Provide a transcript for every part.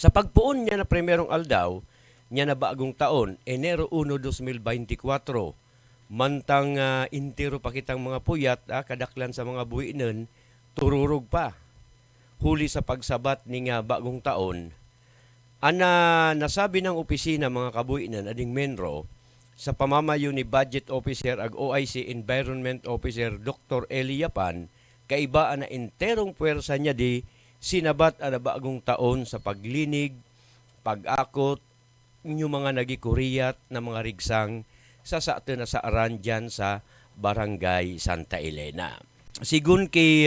Sa pagpuon niya na primerong aldaw, niya na bagong taon, Enero 1, 2024, mantang intiro pa kitang mga puyat, kadaklan sa mga buwinan, tururog pa. Huli sa pagsabat ni nga bagong taon, ana nasabi ng opisina mga kabuinan ading Menro sa pamamayo ni Budget Officer ag OIC Environment Officer Dr. Eli Yapan, kaibaan na enterong puwersa niya di sinabat ana bagong taon sa paglinig, pag-akot, nyo mga nagikuriyat na mga rigsang sa ato na sa Aranjan sa Barangay Santa Elena. Sigun kay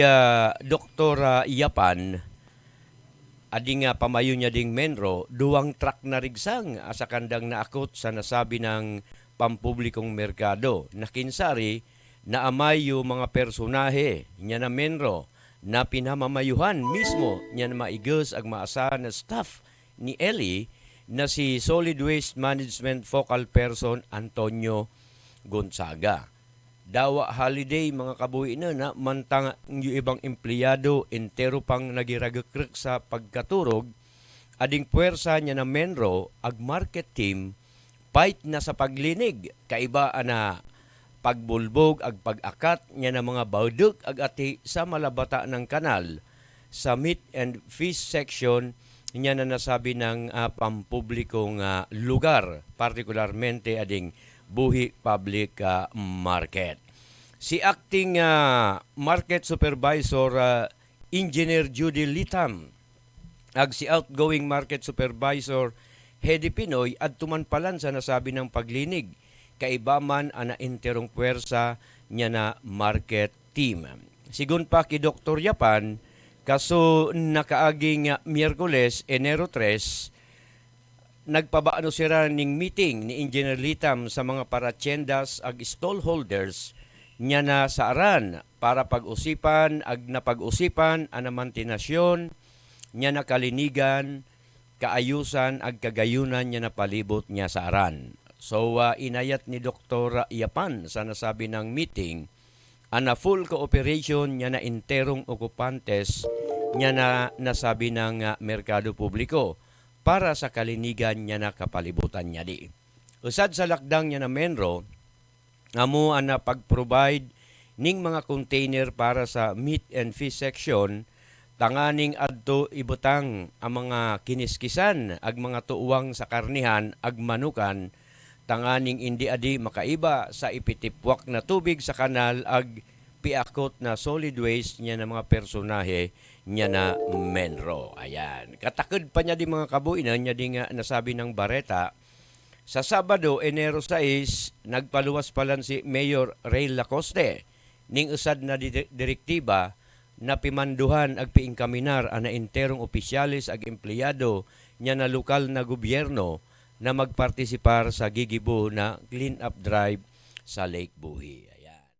Dr. Yapan, ading pamayo niya ding Menro, duwang truck na rigsang asa kandang naakot sa nasabi ng pampublikong merkado. Nakinsari na amayo mga personahe niya na Menro na pinamamayuhan mismo niya na maigos ag maasahan na staff ni Eli na si Solid Waste Management Focal Person Antonio Gonzaga. Dawa holiday mga kabuhi na mantang yung ibang empleyado entero pang nagiragakrek sa pagkaturog, ading puwersa niya na Menro ag market team fight na sa paglinig, kaiba na pagbulbog ag pag-akat niya na mga bawduk ag ati sa malabata ng kanal sa meat and fish section niya na nasabi ng pampublikong lugar, partikularmente ading Buhi Public Market. Si acting market supervisor Engineer Judy Litam ag si outgoing market supervisor Hedy Pinoy at tumanpalan sa nasabi ng paglinig, kaibaman ana enterong puwersa niya na market team. Sigun pa ki Dr. Yapan, kaso nakaaging Miyerkules, Enero 3, nagpabaano sira ning meeting ni Engineer Litam sa mga paratyendas ag stallholders niya na sa aran para pag-usipan ag napag-usipan ang mantinasyon niya na kalinigan, kaayusan ag kagayunan niya na palibot niya sa aran. So inayat ni Dr. Yapan sa nasabi ng meeting ana full cooperation niya na enterong okupantes niya na nasabi ng merkado publiko para sa kalinigan niya na kapalibutan niya di. Usad sa lakdang niya na Menro, amo ana pag-provide ning mga container para sa meat and fish section, tanganing adto ibutang ang mga kiniskisan ag mga tuwang sa karnihan ag manukan, tanganing indi adi makaiba sa ipitipwak na tubig sa kanal ag piakot na solid waste niya na mga personahe niya na Menro. Ayan. Katakod pa niya di mga kabuinan niya di nga nasabi ng Bareta. Sa Sabado, Enero 6, nagpaluwas palan si Mayor Ray Lacoste ning usad na direktiba na pimanduhan ag piingkaminar ana enterong opisyalis ag empleyado niya na lokal na gobyerno na magpartisipar sa gigibo na clean up drive sa Lake Buhi.